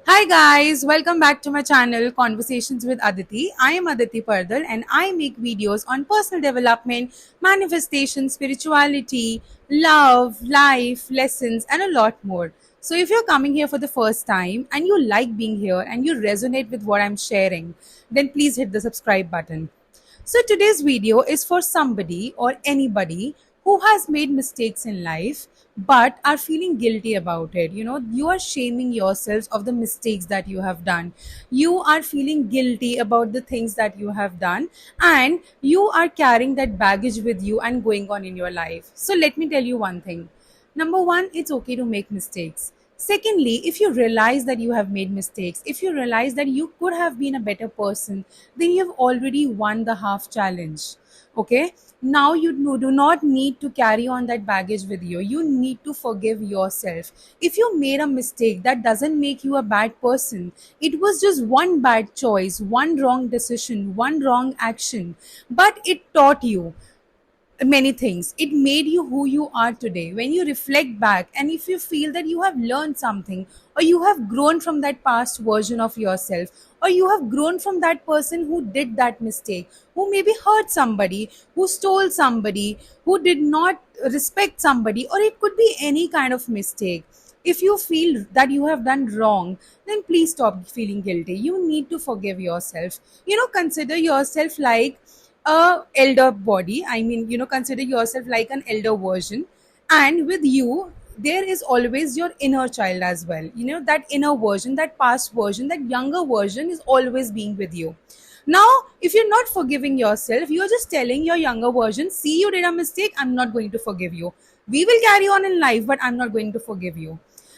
Hi guys, welcome back to my channel Conversations with Aditi. I am Aditi Pardal and I make videos on personal development, manifestation, spirituality, love, life, lessons and a lot more. So if you're coming here for the first time and you like being here and you resonate with what I'm sharing, then please hit the subscribe button. So today's video is for somebody or anybody who has made mistakes in life but are feeling guilty about it. You are shaming yourselves of the mistakes that you have done. You are feeling guilty about the things that you have done and you are carrying that baggage with you and going on in your life. So let me tell you one thing. Number one, it's okay to make mistakes. Secondly, if you realize that you have made mistakes, if you realize that you could have been a better person, then you have already won the half challenge. Okay? Now you do not need to carry on that baggage with you. You need to forgive yourself. If you made a mistake, that doesn't make you a bad person. It was just one bad choice, one wrong decision, one wrong action, but it taught you many things. It made you who you are today. When you reflect back and if you feel that you have learned something or you have grown from that past version of yourself or you have grown from that person who did that mistake, who maybe hurt somebody, who stole somebody, who did not respect somebody, or it could be any kind of mistake. If you feel that you have done wrong, then please stop feeling guilty. You need to forgive yourself. Consider yourself like a elder body. Consider yourself like an elder version, and with you there is always your inner child as well. That inner version, that past version, that younger version is always being with you. Now if you're not forgiving yourself, you're just telling your younger version, see, you did a mistake, I'm not going to forgive you. We will carry on in life, but I'm not going to forgive you.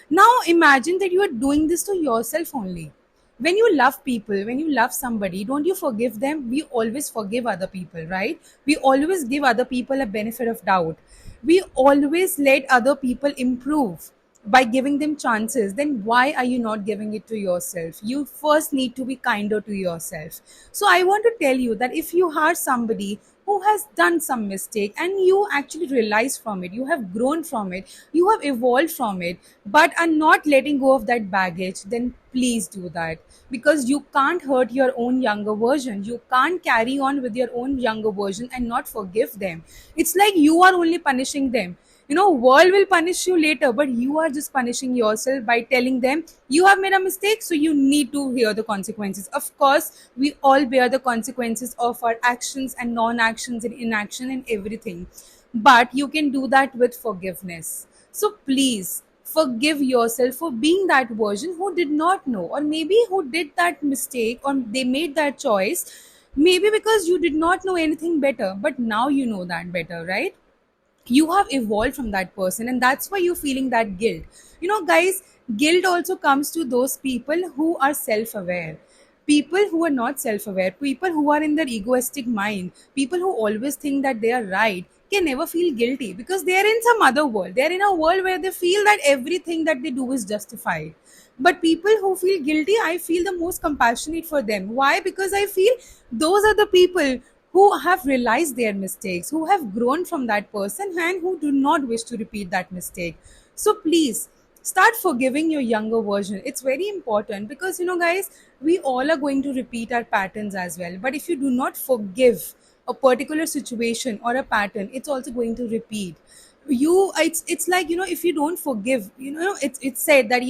Now imagine that you are doing this to yourself only. When you love people, when you love somebody, don't you forgive them? We always forgive other people, right? We always give other people a benefit of doubt. We always let other people improve by giving them chances. Then why are you not giving it to yourself? You first need to be kinder to yourself. So I want to tell you that if you are somebody who has done some mistake and you actually realize from it, you have grown from it, you have evolved from it, but are not letting go of that baggage, then please do that. Because you can't hurt your own younger version. You can't carry on with your own younger version and not forgive them. It's like you are only punishing them. World will punish you later, but you are just punishing yourself by telling them you have made a mistake, so you need to hear the consequences. Of course, we all bear the consequences of our actions and non-actions and inaction and everything, but you can do that with forgiveness. So please forgive yourself for being that version who did not know, or maybe who did that mistake, or they made that choice maybe because you did not know anything better, but now you know that better, right? You have evolved from that person, and that's why you're feeling that guilt. Guys, guilt also comes to those people who are self-aware. People who are not self-aware, people who are in their egoistic mind, people who always think that they are right, can never feel guilty because they are in some other world. They're in a world where they feel that everything that they do is justified. But people who feel guilty, I feel the most compassionate for them. Why? Because I feel those are the people who have realized their mistakes, who have grown from that person, and who do not wish to repeat that mistake. So please start forgiving your younger version. It's very important because, guys, we all are going to repeat our patterns as well. But if you do not forgive a particular situation or a pattern, it's also going to repeat. It's like, if you don't forgive, it's said that,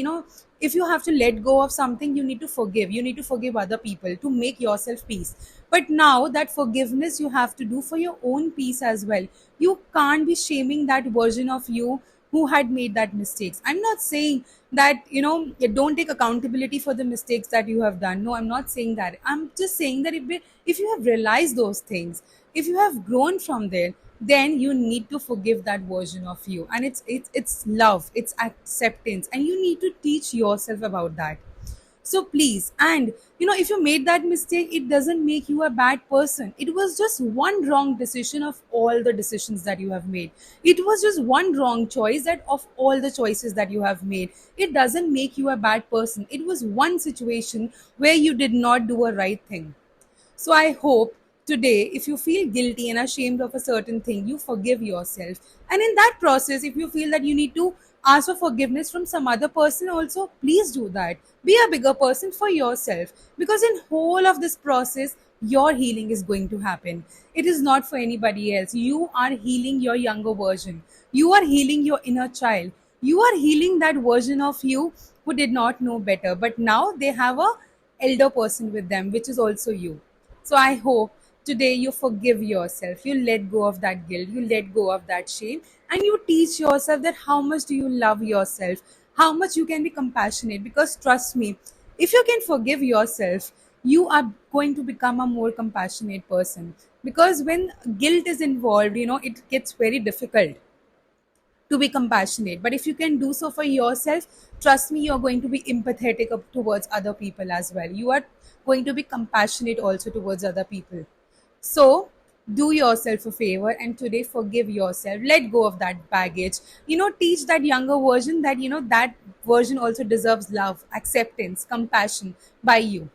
if you have to let go of something, you need to forgive. You need to forgive other people to make yourself peace. But now that forgiveness you have to do for your own peace as well. You can't be shaming that version of you who had made that mistakes. I'm not saying that, you don't take accountability for the mistakes that you have done. No, I'm not saying that. I'm just saying that if you have realized those things, if you have grown from there, then you need to forgive that version of you. And it's love, it's acceptance, and you need to teach yourself about that. So please, and if you made that mistake, it doesn't make you a bad person. It was just one wrong decision of all the decisions that you have made. It was just one wrong choice that of all the choices that you have made. It doesn't make you a bad person. It was one situation where you did not do a right thing. So I hope today, if you feel guilty and ashamed of a certain thing, you forgive yourself. And in that process, if you feel that you need to ask for forgiveness from some other person also, please do that. Be a bigger person for yourself, because in whole of this process your healing is going to happen. It is not for anybody else. You are healing your younger version. You are healing your inner child. You are healing that version of you who did not know better, but now they have a elder person with them, which is also you. So I hope today you forgive yourself, you let go of that guilt, you let go of that shame, and you teach yourself that how much do you love yourself, how much you can be compassionate. Because trust me, if you can forgive yourself, you are going to become a more compassionate person. Because when guilt is involved, it gets very difficult to be compassionate. But if you can do so for yourself, trust me, you're going to be empathetic towards other people as well. You are going to be compassionate also towards other people. So do yourself a favor and today forgive yourself. Let go of that baggage. Teach that younger version that that version also deserves love, acceptance, compassion by you.